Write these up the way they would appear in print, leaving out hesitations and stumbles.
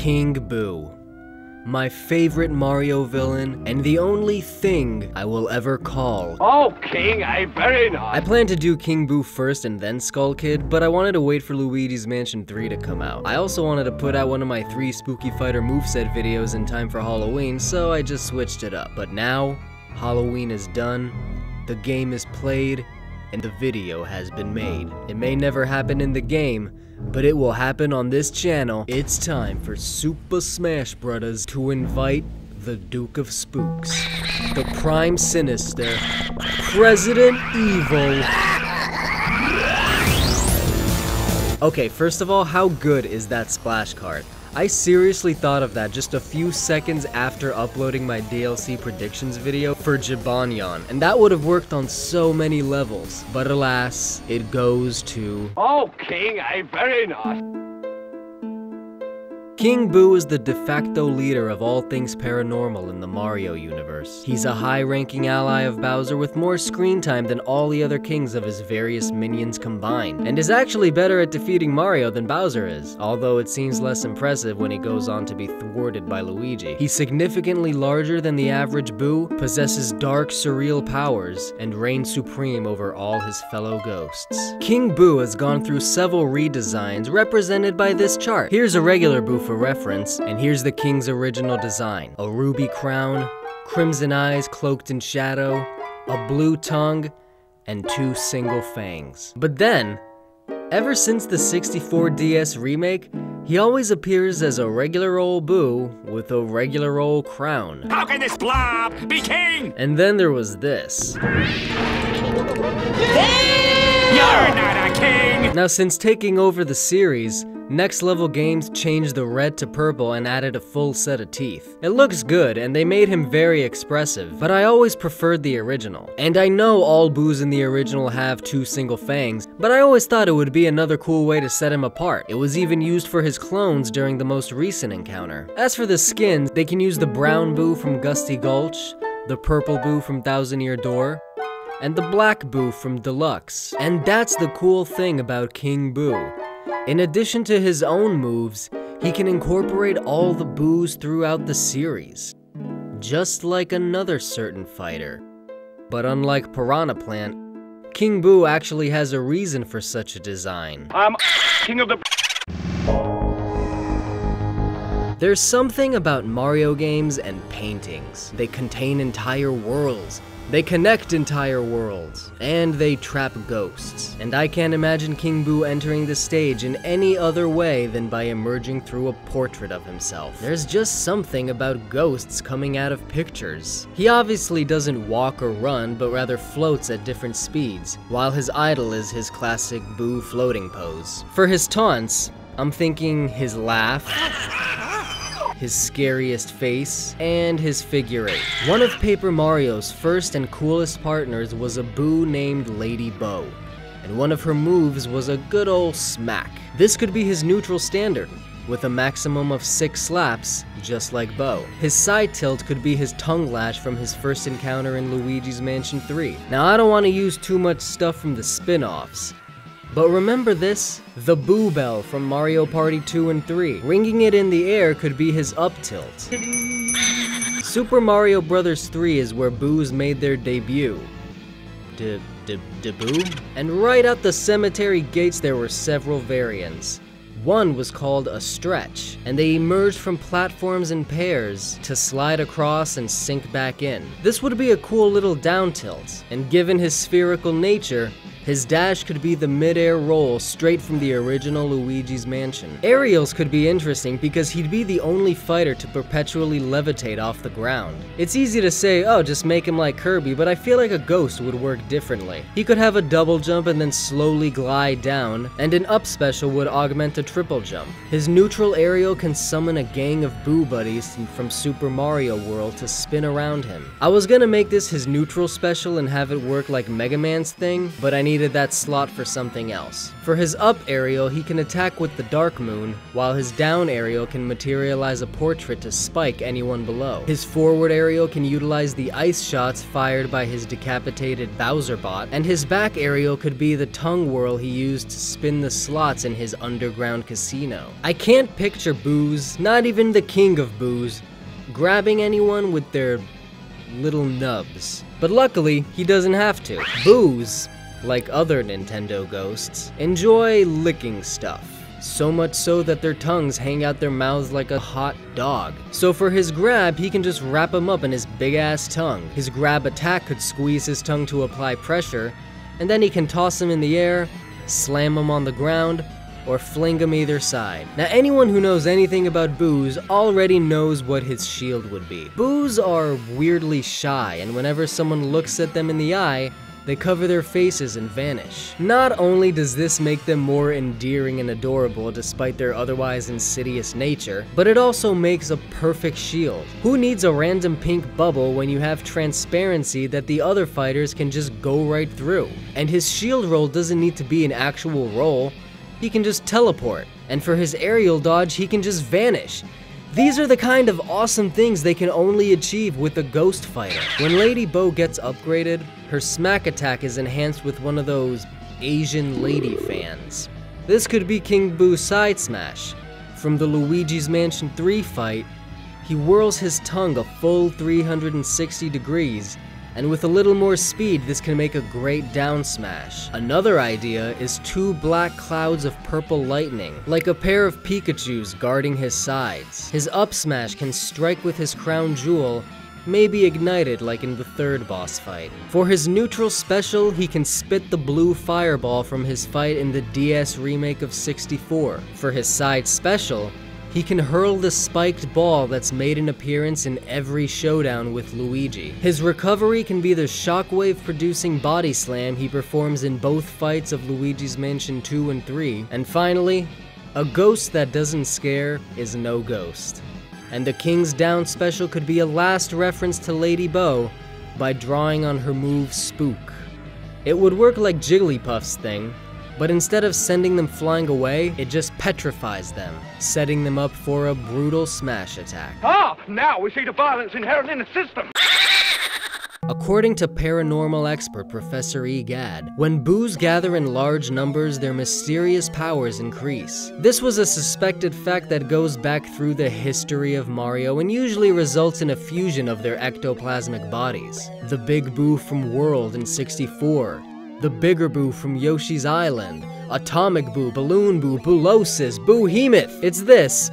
King Boo. My favorite Mario villain, and the only thing I will ever call. Oh, King, very nice. I planned to do King Boo first and then Skull Kid, but I wanted to wait for Luigi's Mansion 3 to come out. I also wanted to put out one of my 3 Spooky Fighter moveset videos in time for Halloween, so I just switched it up. But now, Halloween is done, the game is played, and the video has been made. It may never happen in the game, but it will happen on this channel. It's time for Super Smash Brothers to invite the Duke of Spooks, the Prime Sinister, President Evil. Okay, first of all, how good is that splash card? I seriously thought of that just a few seconds after uploading my DLC predictions video for Jibanyan, and that would have worked on so many levels. But alas, it goes to... Oh, King, very nice. King Boo is the de facto leader of all things paranormal in the Mario universe. He's a high-ranking ally of Bowser with more screen time than all the other kings of his various minions combined, and is actually better at defeating Mario than Bowser is, although it seems less impressive when he goes on to be thwarted by Luigi. He's significantly larger than the average Boo, possesses dark, surreal powers, and reigns supreme over all his fellow ghosts. King Boo has gone through several redesigns represented by this chart. Here's a regular Boo for reference, and here's the king's original design. A ruby crown, crimson eyes cloaked in shadow, a blue tongue, and 2 single fangs. But then, ever since the 64 DS remake, he always appears as a regular old Boo with a regular old crown. How can this blob be king? And then there was this. You're not a king! Now, since taking over the series, Next Level Games changed the red to purple and added a full set of teeth. It looks good, and they made him very expressive, but I always preferred the original. And I know all Boos in the original have 2 single fangs, but I always thought it would be another cool way to set him apart. It was even used for his clones during the most recent encounter. As for the skins, they can use the brown Boo from Gusty Gulch, the purple Boo from Thousand Year Door, and the black Boo from Deluxe. And that's the cool thing about King Boo. In addition to his own moves, he can incorporate all the Boos throughout the series, just like another certain fighter. But unlike Piranha Plant, King Boo actually has a reason for such a design. I'm king of the... There's something about Mario games and paintings. They contain entire worlds. They connect entire worlds, and they trap ghosts. And I can't imagine King Boo entering the stage in any other way than by emerging through a portrait of himself. There's just something about ghosts coming out of pictures. He obviously doesn't walk or run, but rather floats at different speeds, while his idol is his classic Boo floating pose. For his taunts, I'm thinking his laugh, his scariest face, and his figure 8. One of Paper Mario's first and coolest partners was a Boo named Lady Bow, and one of her moves was a good old smack. This could be his neutral standard, with a maximum of 6 slaps, just like Bow. His side tilt could be his tongue lash from his first encounter in Luigi's Mansion 3. Now, I don't want to use too much stuff from the spin-offs, but remember this, the Boo Bell from Mario Party 2 and 3. Ringing it in the air could be his up tilt. Super Mario Bros. 3 is where Boos made their debut. Boo? And right out the cemetery gates there were several variants. One was called a stretch, and they emerged from platforms in pairs to slide across and sink back in. This would be a cool little down tilt, and given his spherical nature, his dash could be the mid-air roll straight from the original Luigi's Mansion. Aerials could be interesting because he'd be the only fighter to perpetually levitate off the ground. It's easy to say, oh, just make him like Kirby, but I feel like a ghost would work differently. He could have a double jump and then slowly glide down, and an up special would augment a triple jump. His neutral aerial can summon a gang of Boo buddies from Super Mario World to spin around him. I was gonna make this his neutral special and have it work like Mega Man's thing, but I needed needed that slot for something else. For his up aerial, he can attack with the Dark Moon, while his down aerial can materialize a portrait to spike anyone below. His forward aerial can utilize the ice shots fired by his decapitated Bowser bot, and his back aerial could be the tongue whirl he used to spin the slots in his underground casino. I can't picture Boos, not even the king of Boos, grabbing anyone with their little nubs. But luckily, he doesn't have to. Boos, like other Nintendo ghosts, enjoy licking stuff. So much so that their tongues hang out their mouths like a hot dog. So for his grab, he can just wrap him up in his big ass tongue. His grab attack could squeeze his tongue to apply pressure, and then he can toss him in the air, slam him on the ground, or fling him either side. Now anyone who knows anything about Boos already knows what his shield would be. Boos are weirdly shy, and whenever someone looks at them in the eye, they cover their faces and vanish. Not only does this make them more endearing and adorable despite their otherwise insidious nature, but it also makes a perfect shield. Who needs a random pink bubble when you have transparency that the other fighters can just go right through? And his shield roll doesn't need to be an actual roll, he can just teleport. And for his aerial dodge, he can just vanish. These are the kind of awesome things they can only achieve with a ghost fighter. When Lady Bow gets upgraded, her smack attack is enhanced with one of those Asian lady fans. This could be King Boo's side smash. From the Luigi's Mansion 3 fight, he whirls his tongue a full 360 degrees, and with a little more speed, this can make a great down smash. Another idea is 2 black clouds of purple lightning, like a pair of Pikachus guarding his sides. His up smash can strike with his crown jewel, maybe ignited like in the 3rd boss fight. For his neutral special, he can spit the blue fireball from his fight in the DS remake of 64. For his side special, he can hurl the spiked ball that's made an appearance in every showdown with Luigi. His recovery can be the shockwave-producing body slam he performs in both fights of Luigi's Mansion 2 and 3. And finally, a ghost that doesn't scare is no ghost. And the King's Down special could be a last reference to Lady Bow by drawing on her move Spook. It would work like Jigglypuff's thing, but instead of sending them flying away, it just petrifies them, setting them up for a brutal smash attack. Ah, now we see the violence inherent in the system. According to paranormal expert Professor E. Gadd, when Boos gather in large numbers, their mysterious powers increase. This was a suspected fact that goes back through the history of Mario and usually results in a fusion of their ectoplasmic bodies. The Big Boo from World in 64, the Bigger Boo from Yoshi's Island, Atomic Boo, Balloon Boo, Boolosis, Boohemoth. It's this,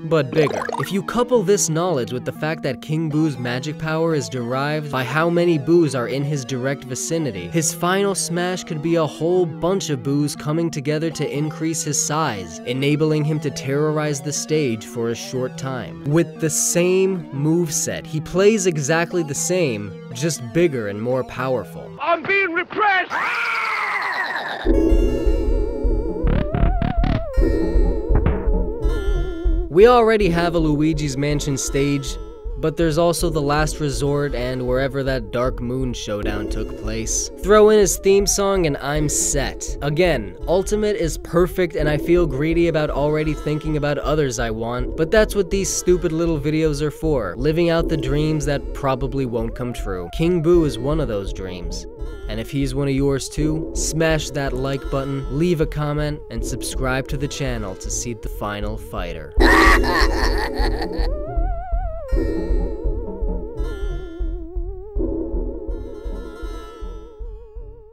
but bigger. If you couple this knowledge with the fact that King Boo's magic power is derived by how many Boos are in his direct vicinity, his final smash could be a whole bunch of Boos coming together to increase his size, enabling him to terrorize the stage for a short time. With the same moveset, he plays exactly the same, just bigger and more powerful. I'm being repressed! We already have a Luigi's Mansion stage, but there's also the Last Resort and wherever that Dark Moon showdown took place. Throw in his theme song and I'm set. Again, Ultimate is perfect and I feel greedy about already thinking about others I want, but that's what these stupid little videos are for, living out the dreams that probably won't come true. King Boo is one of those dreams. And if he's one of yours too, smash that like button, leave a comment, and subscribe to the channel to see the final fighter.